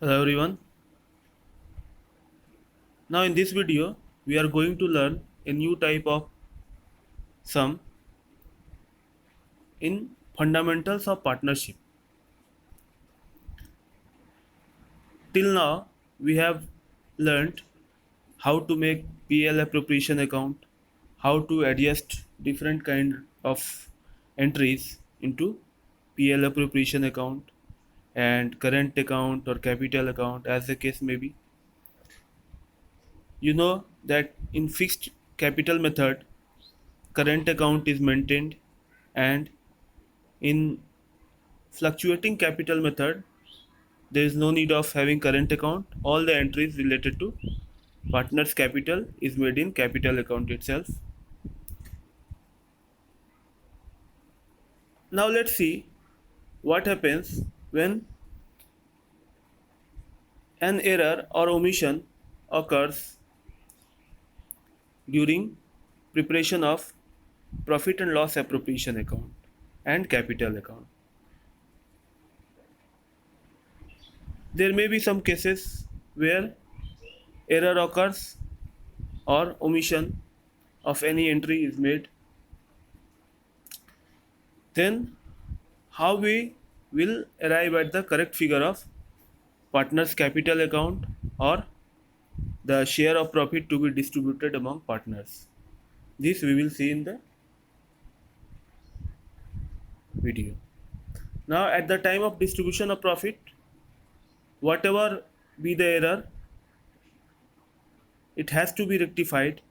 Hello everyone. Now in this video we are going to learn a new type of sum in fundamentals of partnership. Till now we have learned how to make PL appropriation account, how to adjust different kind of entries into PL appropriation account and current account or capital account as the case may be. You know that in fixed capital method current account is maintained, and in fluctuating capital method there is no need of having current account. All the entries related to partner's capital is made in capital account itself. Now let's see what happens when an error or omission occurs during preparation of profit and loss appropriation account and capital account. There may be some cases where error occurs or omission of any entry is made. Then how we will arrive at the correct figure of partners capital account or the share of profit to be distributed among partners. This we will see in the video. Now at the time of distribution of profit, whatever be the error, it has to be rectified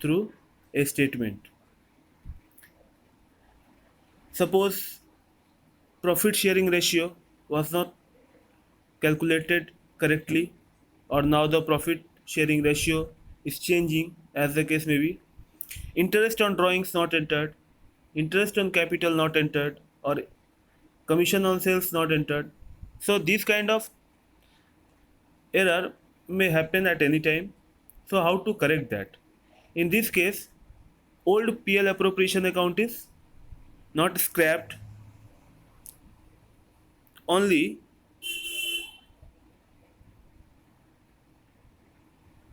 through a statement. Suppose profit sharing ratio was not calculated correctly, or now the profit sharing ratio is changing as the case may be. Interest on drawings not entered, interest on capital not entered, or commission on sales not entered. So this kind of error may happen at any time. So how to correct that? In this case, old PL appropriation account is not scrapped, only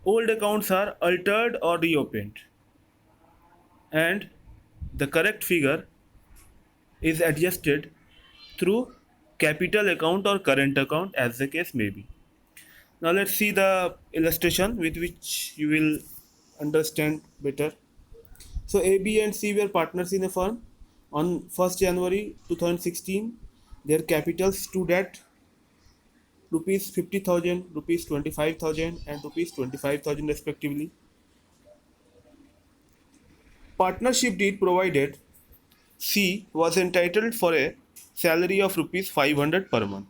old accounts are altered or reopened, and the correct figure is adjusted through capital account or current account as the case may be. Now let's see the illustration with which you will understand better. So A, B and C were partners in a firm. On 1st January 2016, their capital stood at rupees 50,000, rupees 25,000 and rupees 25,000 respectively. Partnership deed provided C was entitled for a salary of rupees 500 per month.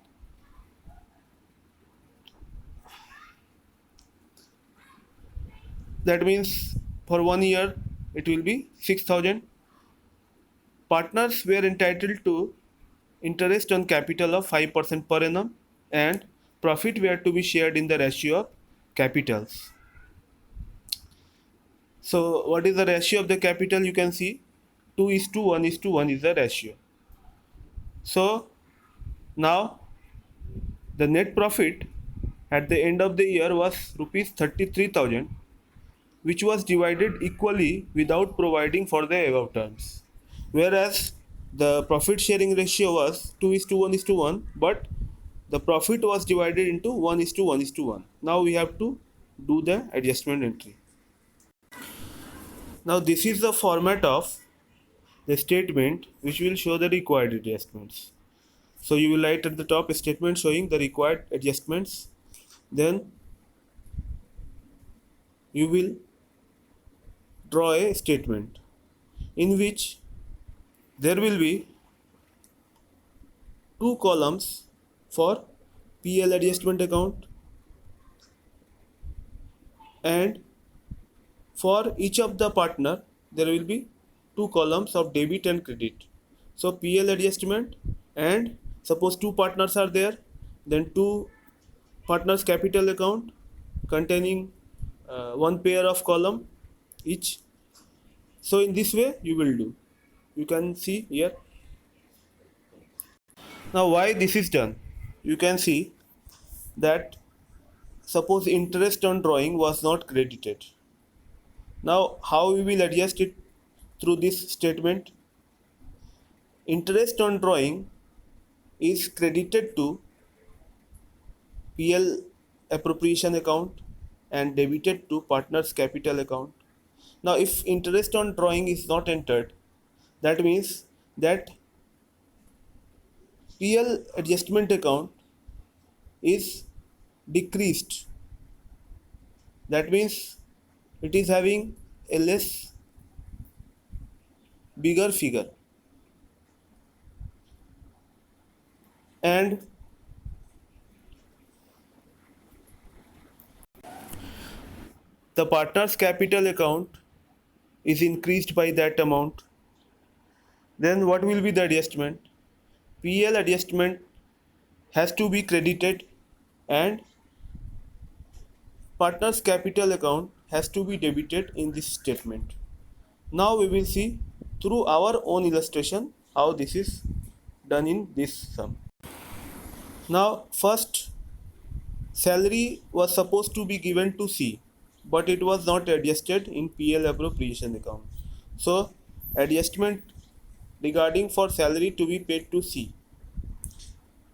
That means for 1 year it will be 6,000. Partners were entitled to interest on capital of 5% per annum, and profit were to be shared in the ratio of capitals. So what is the ratio of the capital? You can see 2 is to 1 is to 1 is the ratio. So now the net profit at the end of the year was rupees 33,000, which was divided equally without providing for the above terms. Whereas the profit sharing ratio was 2 is to 1 is to 1, but the profit was divided into 1 is to 1 is to 1. Now we have to do the adjustment entry. Now this is the format of the statement which will show the required adjustments. So you will write at the top a statement showing the required adjustments. Then you will draw a statement in which there will be two columns for PL adjustment account, and for each of the partner there will be two columns of debit and credit. So PL adjustment, and suppose two partners are there, then two partners capital account containing one pair of column each. So in this way you will do. You can see here. Now why this is done? You can see that suppose interest on drawing was not credited. Now how we will adjust it through this statement? Interest on drawing is credited to PL appropriation account and debited to partner's capital account. Now if interest on drawing is not entered, that means that PL adjustment account is decreased. That means it is having a less bigger figure, and the partner's capital account is increased by that amount. Then what will be the adjustment? PL adjustment has to be credited and partner's capital account has to be debited in this statement. Now we will see through our own illustration how this is done in this sum. Now first, salary was supposed to be given to C, but it was not adjusted in PL appropriation account. So adjustment regarding for salary to be paid to C.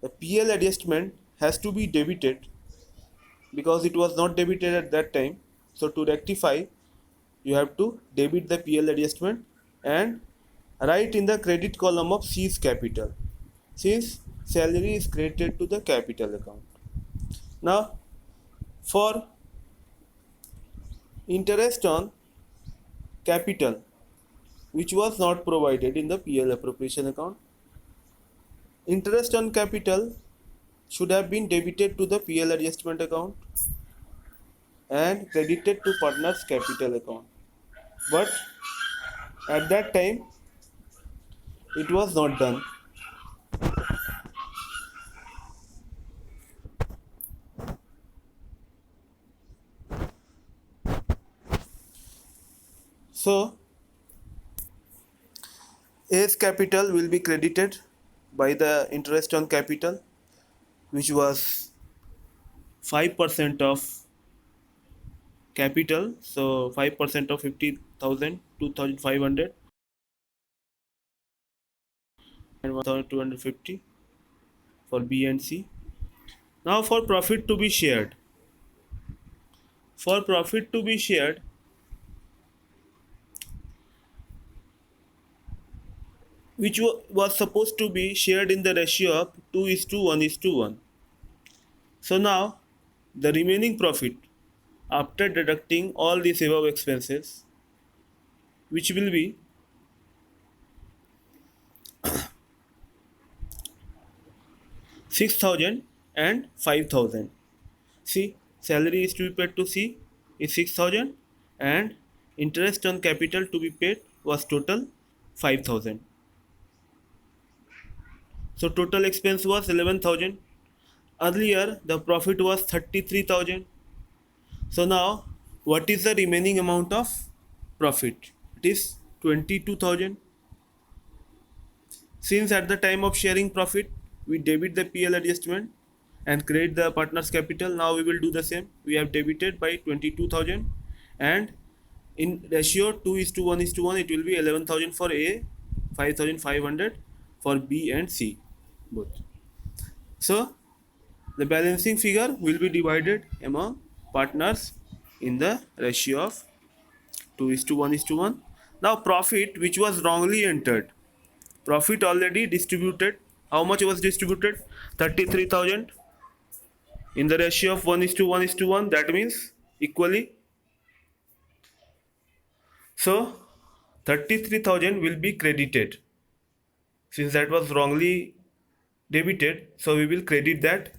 The PL adjustment has to be debited because it was not debited at that time. So to rectify, you have to debit the PL adjustment and write in the credit column of C's capital, since salary is credited to the capital account. Now for interest on capital, which was not provided in the PL appropriation account, interest on capital should have been debited to the PL adjustment account and credited to partner's capital account. But at that time, it was not done. So, A's capital will be credited by the interest on capital, which was 5% of capital. So 5% of 50,000, 2,500 and 1,250 for B and C. Now for profit to be shared. For profit to be shared, which was supposed to be shared in the ratio of 2:1:1. So now the remaining profit after deducting all these above expenses, which will be 6,000 and 5,000. See, salary is to be paid to C is 6,000 and interest on capital to be paid was total 5,000. So total expense was 11,000. Earlier the profit was 33,000. So now what is the remaining amount of profit? It is 22,000. Since at the time of sharing profit we debit the PL adjustment and credit the partner's capital, now we will do the same. We have debited by 22,000 and in ratio 2:1:1 it will be 11,000 for A, 5,500 for B and C both. So the balancing figure will be divided among partners in the ratio of 2:1:1. Now profit which was wrongly entered, profit already distributed. How much was distributed? 33,000 in the ratio of 1:1:1. That means equally. So 33,000 will be credited since that was wrongly debited. So we will credit that.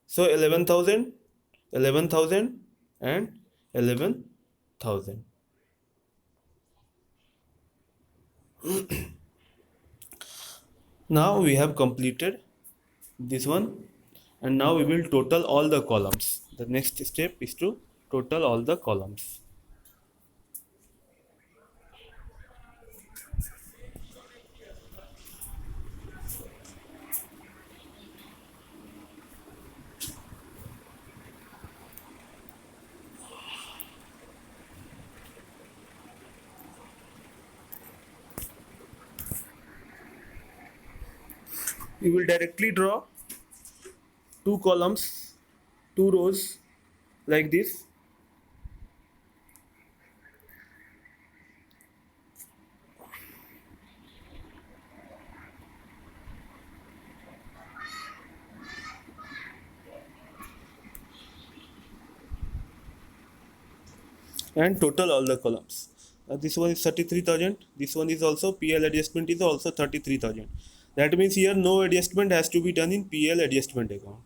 So 11,000, 11,000 and 11,000. Now we have completed this one and now we will total all the columns. The next step is to total all the columns. You will directly draw two columns, two rows like this. And total all the columns. This one is 33,000. This one is also PL adjustment is also 33,000. That means here no adjustment has to be done in PL adjustment account.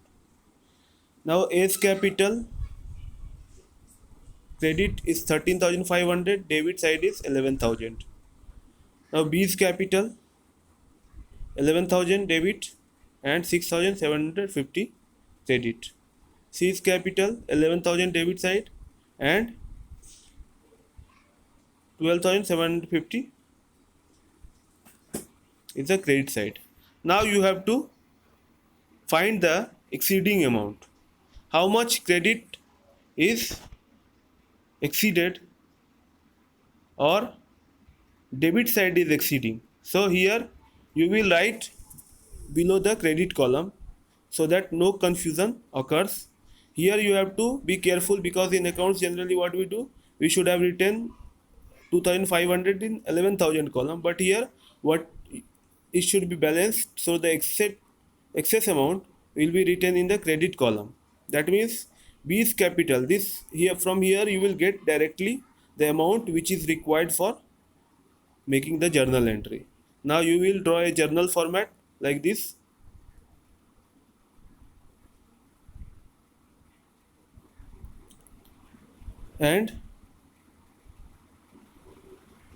Now A's capital credit is 13,500, debit side is 11,000. Now B's capital 11,000 debit and 6,750 credit. C's capital 11,000 debit side and 12,750 is the credit side. Now you have to find the exceeding amount. How much credit is exceeded or debit side is exceeding. So here you will write below the credit column so that no confusion occurs. Here you have to be careful because in accounts generally what we do, we should have written 2,500 in 11,000 column, but here what it should be balanced, so the excess amount will be written in the credit column. That means B's capital, this here, from here you will get directly the amount which is required for making the journal entry. Now you will draw a journal format like this. And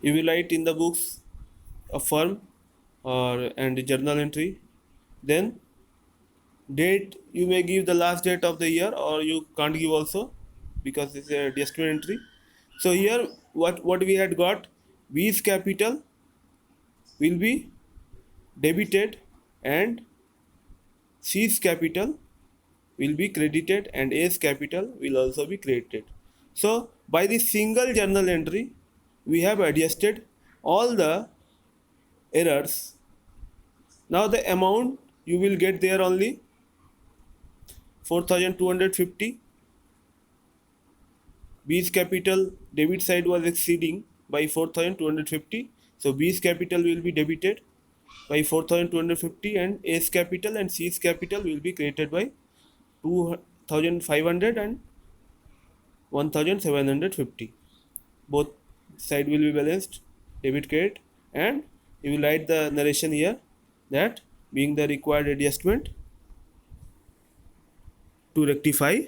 you will write in the books a firm or and journal entry. Then date, you may give the last date of the year or you can't give also because it's a adjustment entry. So here what we had got, B's capital will be debited and C's capital will be credited and A's capital will also be credited. So by this single journal entry we have adjusted all the errors. Now the amount you will get there only 4,250. B's capital debit side was exceeding by 4,250. So B's capital will be debited by 4,250 and A's capital and C's capital will be credited by 2,500 and 1,750. Both side will be balanced, debit credit, and you will write the narration here that being the required adjustment to rectify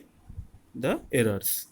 the errors.